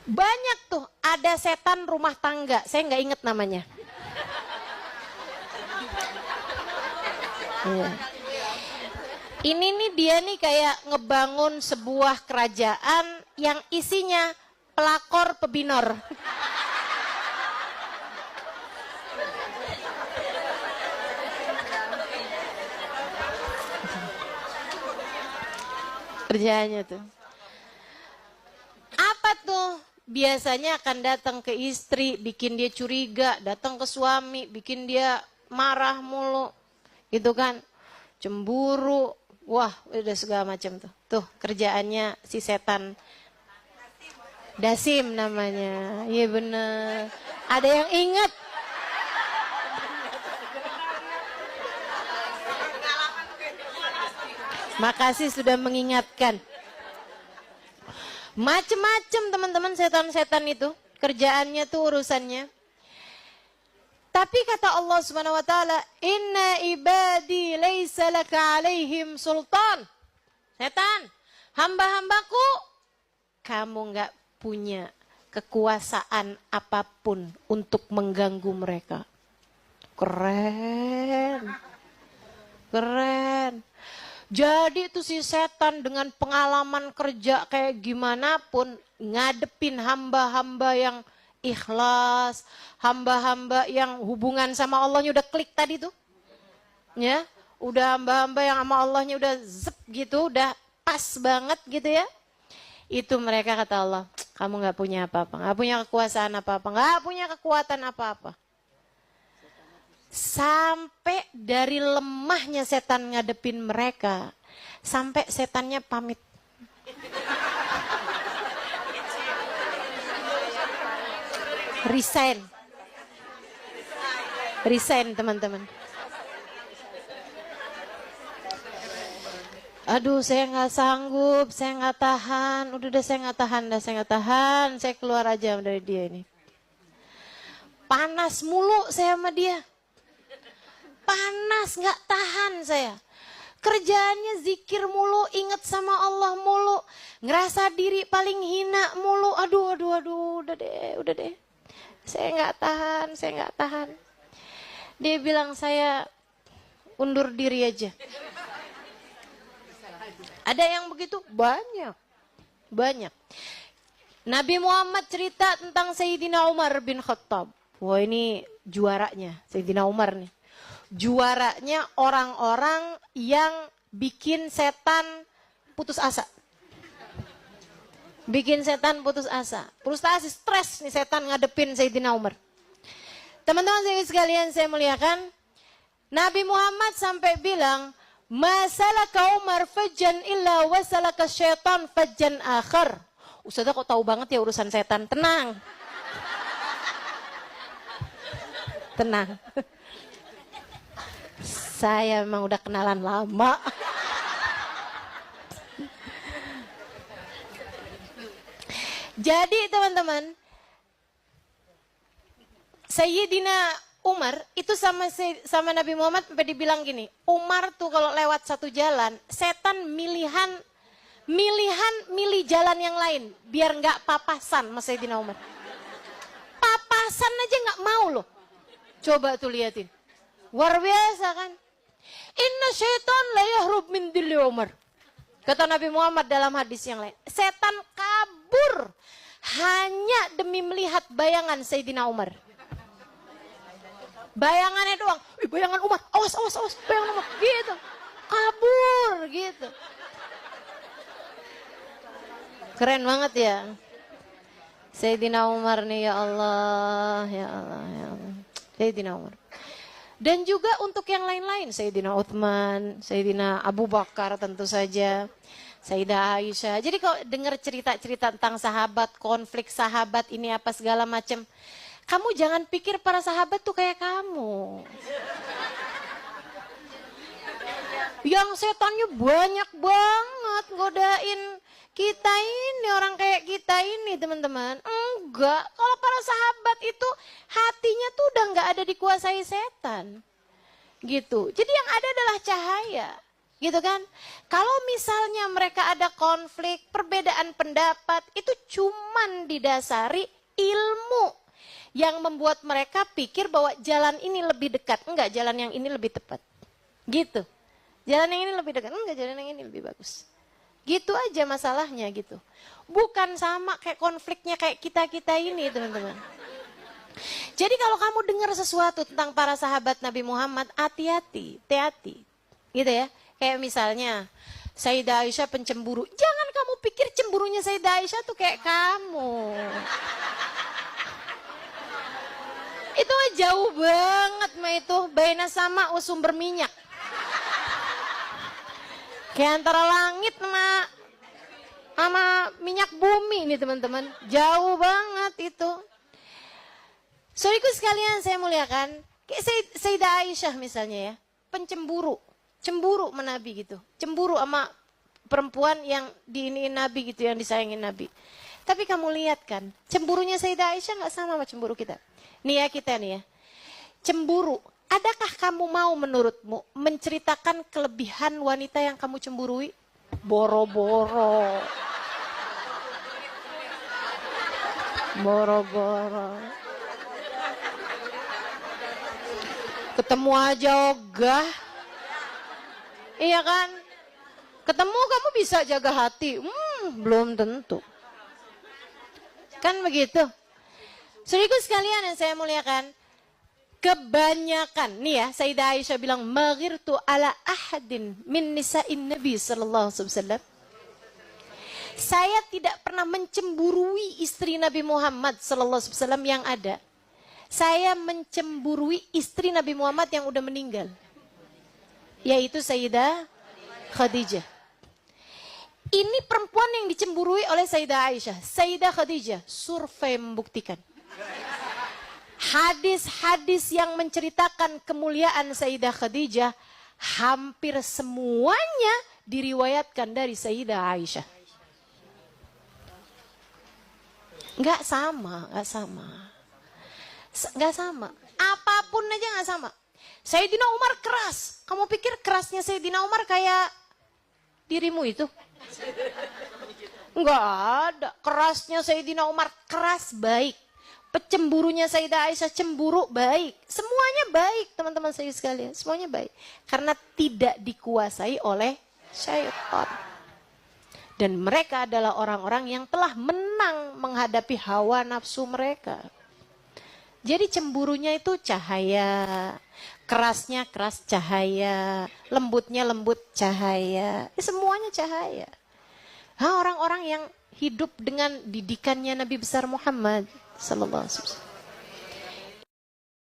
Banyak tuh, ada setan rumah tangga, saya nggak inget namanya. Iya. Ini nih dia nih kayak ngebangun sebuah kerajaan yang isinya pelakor pebinor. Kerjaannya tuh. Apa tuh? Biasanya akan datang ke istri, bikin dia curiga, datang ke suami, bikin dia marah mulu. Gitu kan? Cemburu. Wah, udah segala macam tuh. Tuh, kerjaannya si setan. Dasim namanya. Iya bener. Ada yang ingat? Makasih sudah mengingatkan. Macem-macem teman-teman setan-setan itu. Kerjaannya tuh urusannya. Tapi kata Allah Subhanahu wa taala, "Inna ibadi laisa laka 'alaihim sultan." Setan, hamba-hambaku kamu enggak punya kekuasaan apapun untuk mengganggu mereka. Keren. Keren. Jadi itu si setan dengan pengalaman kerja kayak gimana pun ngadepin hamba-hamba yang ikhlas, hamba-hamba yang hubungan sama Allahnya udah klik tadi tuh. Ya, udah hamba-hamba yang sama Allahnya udah zep gitu, udah pas banget gitu ya. Itu mereka kata Allah, kamu nggak punya apa-apa, nggak punya kekuasaan apa-apa, nggak punya kekuatan apa-apa. Sampai dari lemahnya setan ngadepin mereka, sampai setannya pamit. Resign. Resign teman-teman. Aduh, saya nggak sanggup, saya nggak tahan. Udah saya nggak tahan, saya keluar aja dari dia ini. Panas mulu saya sama dia. Panas, nggak tahan saya. Kerjaannya zikir mulu, inget sama Allah mulu, ngerasa diri paling hina mulu. Aduh, udah deh. Saya nggak tahan. Dia bilang saya undur diri aja. Ada yang begitu? Banyak. Nabi Muhammad cerita tentang Sayyidina Umar bin Khattab. Wah, ini juaranya Sayyidina Umar nih. Juaranya orang-orang yang bikin setan putus asa. Bikin setan putus asa. Frustasi, stres nih setan ngadepin Sayyidina Umar. Teman-teman sekalian saya muliakan, Nabi Muhammad sampai bilang, "Masalaka Umar fajjan illa wasalaka syaitan fajjan akhar." Ustazah kok tahu banget ya urusan setan? Tenang. Tenang. Saya memang udah kenalan lama. Jadi teman-teman, Sayyidina Umar itu sama Nabi Muhammad sampai dibilang gini, Umar tuh kalau lewat satu jalan, setan milih jalan yang lain biar nggak papasan sama Sayyidina Umar. Papasan aja nggak mau loh. Coba tuh liatin. Luar biasa kan? Inna syaitan la yahrub min dilli Umar. Kata Nabi Muhammad dalam hadis yang lain. Setan kabur hanya demi melihat bayangan Sayyidina Umar. Bayangannya doang. Bayangan Umar. Awas. Bayangan Umar. Gitu. Kabur gitu. Keren banget ya. Sayyidina Umar nih, ya Allah. Sayyidina Umar. Dan juga untuk yang lain-lain, Sayyidina Uthman, Sayyidina Abu Bakar tentu saja, Sayyidah Aisyah. Jadi kalau dengar cerita-cerita tentang sahabat, konflik sahabat ini apa segala macam, kamu jangan pikir para sahabat tuh kayak kamu. Yang setannya banyak banget godain kita ini, orang kayak kita ini teman-teman. Enggak, kalau para sahabat itu hatinya tuh udah nggak ada dikuasai setan. Gitu. Jadi yang ada adalah cahaya. Gitu kan? Kalau misalnya mereka ada konflik, perbedaan pendapat, itu cuman didasari ilmu yang membuat mereka pikir bahwa jalan ini lebih dekat. Enggak, jalan yang ini lebih tepat. Gitu. Jalan yang ini lebih dekat. Enggak, jalan yang ini lebih bagus. Gitu aja masalahnya gitu. Bukan sama kayak konfliknya kayak kita-kita ini, teman-teman. Jadi kalau kamu dengar sesuatu tentang para sahabat Nabi Muhammad, hati-hati, hati-hati. Gitu ya. Kayak misalnya, Sayyidah Aisyah pencemburu. Jangan kamu pikir cemburunya Sayyidah Aisyah tuh kayak kamu. Itu jauh banget mah itu. Baina sama sumber minyak. Kayak antara langit sama minyak bumi nih teman-teman. Jauh banget itu. Saudaraku sekalian saya muliakan. Kayak Sayyidah Aisyah misalnya ya. Pencemburu. Cemburu sama Nabi gitu. Cemburu sama perempuan yang diiniin Nabi gitu. Yang disayangin Nabi. Tapi kamu lihat kan. Cemburunya Sayyidah Aisyah gak sama cemburu kita. Nih ya kita nih ya. Cemburu. Adakah kamu mau menurutmu menceritakan kelebihan wanita yang kamu cemburui? Boro-boro. Boro-boro. Ketemu aja ogah. Iya kan? Ketemu kamu bisa jaga hati. Belum tentu. Kan begitu. Saudaraku sekalian yang saya muliakan. Kebanyakan, nih ya, Sayyidah Aisyah bilang, maghirtu ala ahadin min nisa'in Nabi sallallahu alaihi wasallam. Saya tidak pernah mencemburui istri Nabi Muhammad sallallahu alaihi wasallam yang ada. Saya mencemburui istri Nabi Muhammad yang udah meninggal. Yaitu Sayyidah Khadijah. Ini perempuan yang dicemburui oleh Sayyidah Aisyah. Sayyidah Khadijah, survei membuktikan. Hadis-hadis yang menceritakan kemuliaan Sayyidah Khadijah hampir semuanya diriwayatkan dari Sayyidah Aisyah. Enggak sama. Enggak sama. Apapun aja enggak sama. Sayyidina Umar keras. Kamu pikir kerasnya Sayyidina Umar kayak dirimu itu? Enggak ada. Kerasnya Sayyidina Umar keras baik. Pecemburunya Sayyidah Aisyah cemburu baik. Semuanya baik teman-teman saya sekalian. Semuanya baik. Karena tidak dikuasai oleh syaitan. Dan mereka adalah orang-orang yang telah menang menghadapi hawa nafsu mereka. Jadi cemburunya itu cahaya. Kerasnya keras cahaya. Lembutnya lembut cahaya. Semuanya cahaya. Orang-orang yang hidup dengan didikannya Nabi besar Muhammad sallallahu alaihi wasallam.